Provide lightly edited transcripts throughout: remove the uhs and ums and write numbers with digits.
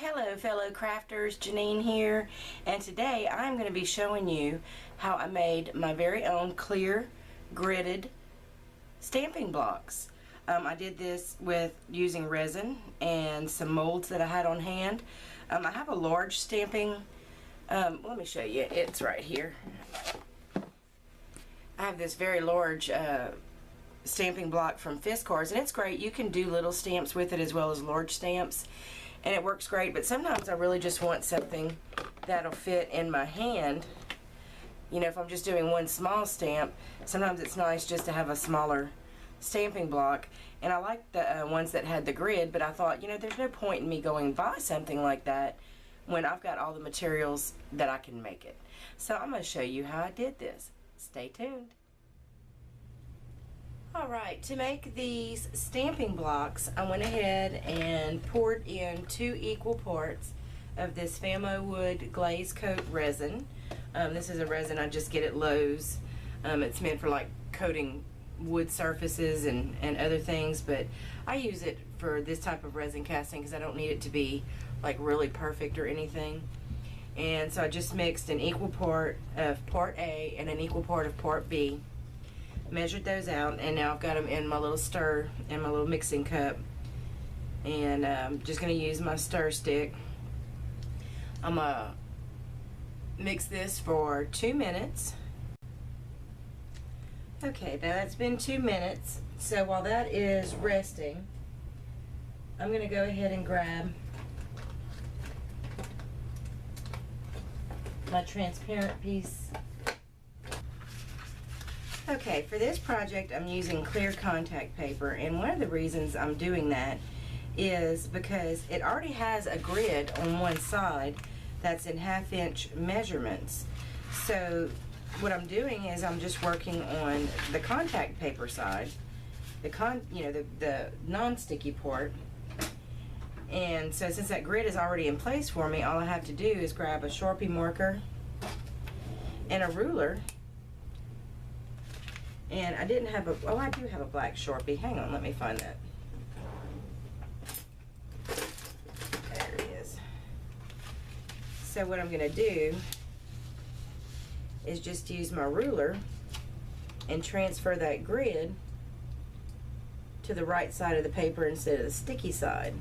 Hello fellow crafters, Janine here, and today I'm going to be showing you how I made my very own clear gridded stamping blocks. I did this with using resin and some molds that I had on hand. I have a large stamping, let me show you, it's right here. I have this very large stamping block from Fiskars, and it's great. You can do little stamps with it as well as large stamps, and it works great. But sometimes I really just want something that'll fit in my hand. You know, if I'm just doing one small stamp, sometimes it's nice just to have a smaller stamping block. And I like the ones that had the grid, but I thought, you know, there's no point in me going and buy something like that when I've got all the materials that I can make it. So I'm going to show you how I did this. Stay tuned. Alright, to make these stamping blocks, I went ahead and poured in 2 equal parts of this Famo Wood Glaze Coat resin. This is a resin I just get at Lowe's. It's meant for like coating wood surfaces and other things, but I use it for this type of resin casting because I don't need it to be like really perfect or anything. And so I just mixed an equal part of part A and an equal part of part B. Measured those out, and now I've got them in my little stir and my little mixing cup, and I'm just going to use my stir stick. I'm going to mix this for 2 minutes. Okay, now that's been 2 minutes, so while that is resting, I'm going to go ahead and grab my transparent piece. Okay, for this project I'm using clear contact paper, and one of the reasons I'm doing that is because it already has a grid on one side that's in 1/2 inch measurements. So what I'm doing is I'm just working on the contact paper side, the non-sticky part. And so since that grid is already in place for me, all I have to do is grab a Sharpie marker and a ruler. And I didn't have I do have a black Sharpie. Hang on, let me find that. There it is. So what I'm going to do is just use my ruler and transfer that grid to the right side of the paper instead of the sticky side.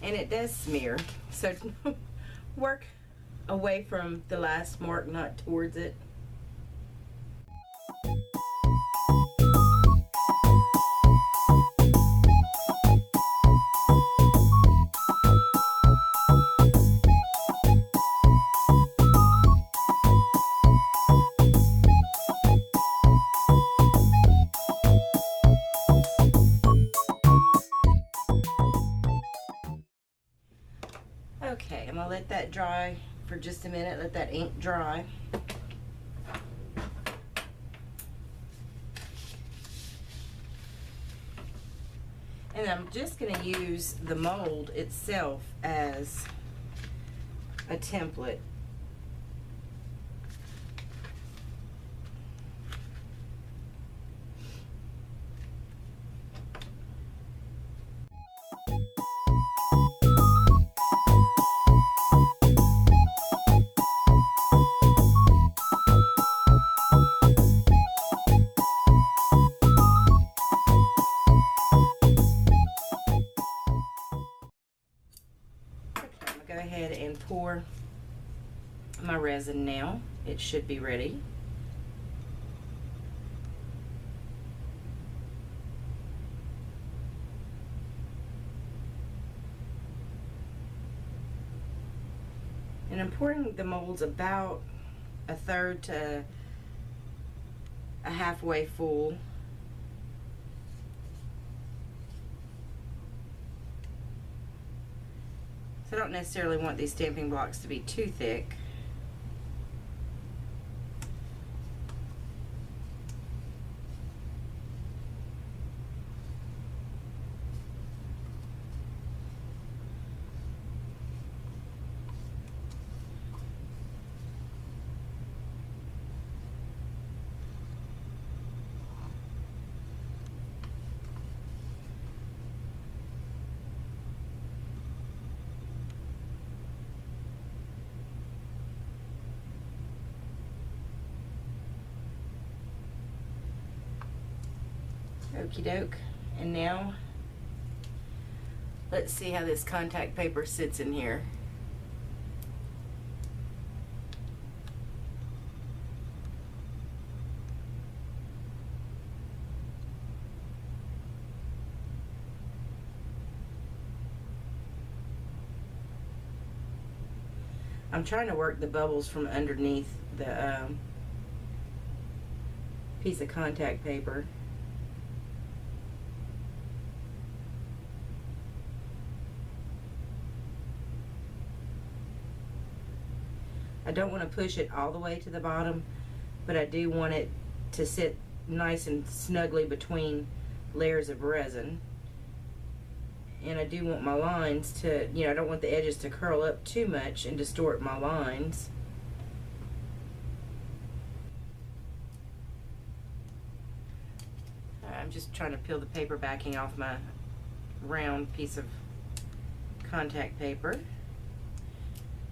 And it does smear, so work away from the last mark, not towards it. Okay, I'm going to let that dry for just a minute, let that ink dry. And I'm just going to use the mold itself as a template. Go ahead and pour my resin now. It should be ready. And I'm pouring the molds about 1/3 to a halfway full. So I don't necessarily want these stamping blocks to be too thick. Okie doke. And now, let's see how this contact paper sits in here. I'm trying to work the bubbles from underneath the piece of contact paper. I don't want to push it all the way to the bottom, but I do want it to sit nice and snugly between layers of resin. And I do want my lines to, you know, I don't want the edges to curl up too much and distort my lines. I'm just trying to peel the paper backing off my round piece of contact paper.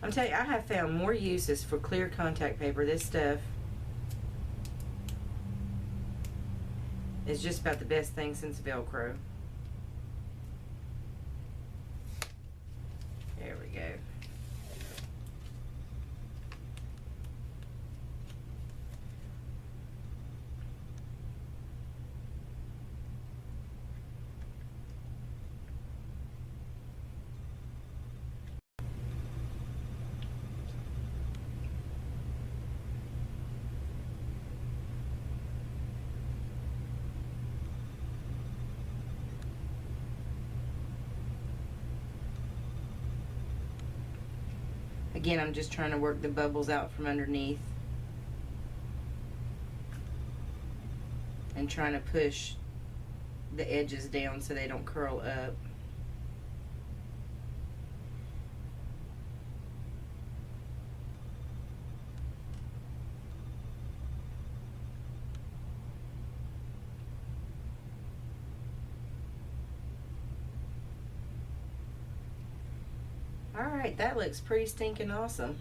I'm telling you, I have found more uses for clear contact paper. This stuff is just about the best thing since Velcro. There we go. Again, I'm just trying to work the bubbles out from underneath and trying to push the edges down so they don't curl up. Alright, that looks pretty stinking awesome.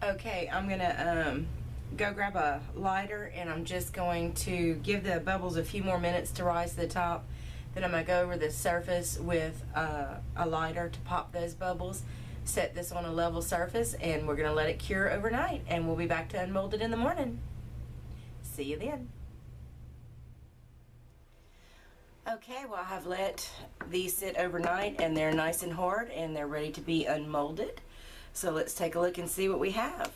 Okay, I'm gonna go grab a lighter, and I'm just going to give the bubbles a few more minutes to rise to the top. Then I'm gonna go over the surface with a lighter to pop those bubbles, set this on a level surface, and we're gonna let it cure overnight, and we'll be back to unmold it in the morning. See you then. Okay, well, I have let these sit overnight, and they're nice and hard, and they're ready to be unmolded. So let's take a look and see what we have.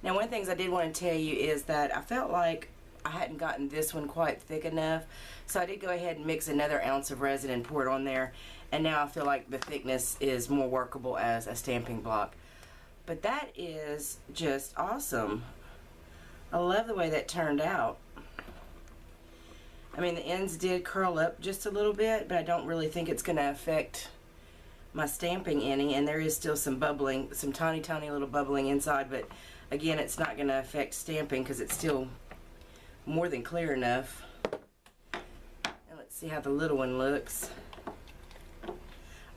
Now, one of the things I did want to tell you is that I felt like I hadn't gotten this one quite thick enough, so I did go ahead and mix another ounce of resin and pour it on there, and now I feel like the thickness is more workable as a stamping block. But that is just awesome. I love the way that turned out. I mean, the ends did curl up just a little bit, but I don't really think it's going to affect my stamping any, and there is still some bubbling, some tiny little bubbling inside, but again, it's not going to affect stamping because it's still more than clear enough. And let's see how the little one looks.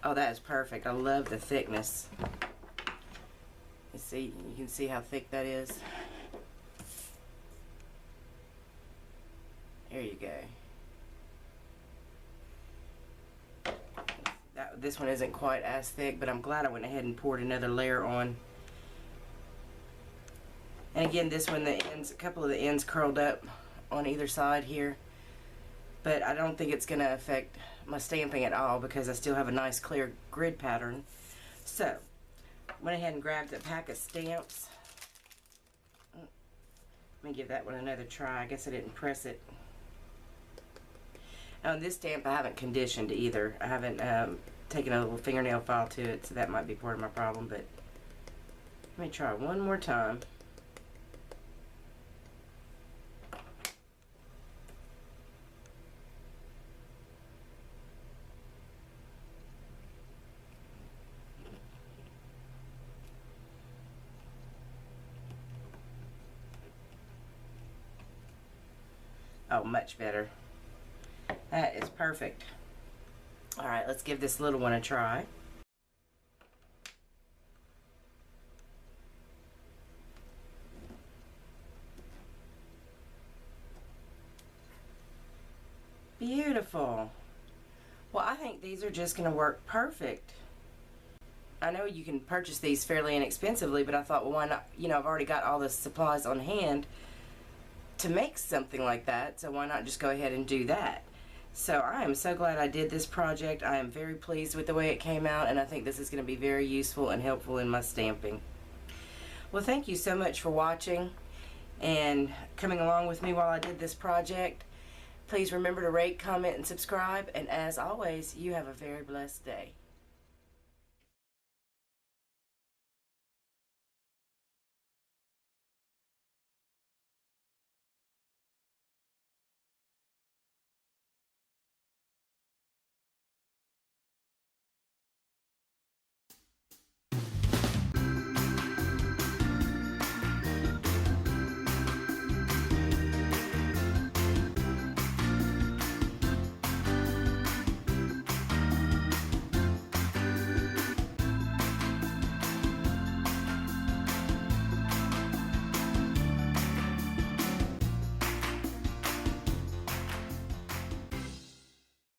Oh, that is perfect. I love the thickness. You can see how thick that is. There you go. This one isn't quite as thick, but I'm glad I went ahead and poured another layer on. And again, this one, the ends, a couple of the ends curled up on either side here, but I don't think it's going to affect my stamping at all because I still have a nice clear grid pattern. So, went ahead and grabbed a pack of stamps. Let me give that one another try. I guess I didn't press it. On this stamp, I haven't conditioned either. I haven't taken a little fingernail file to it, so that might be part of my problem, but let me try one more time. Oh, much better. That is perfect. All right, let's give this little one a try. Beautiful. Well, I think these are just going to work perfect. I know you can purchase these fairly inexpensively, but I thought, well, why not? You know, I've already got all the supplies on hand to make something like that, so why not just go ahead and do that? So I am so glad I did this project. I am very pleased with the way it came out, and I think this is going to be very useful and helpful in my stamping. Well, thank you so much for watching and coming along with me while I did this project. Please remember to rate, comment, and subscribe, and as always, you have a very blessed day.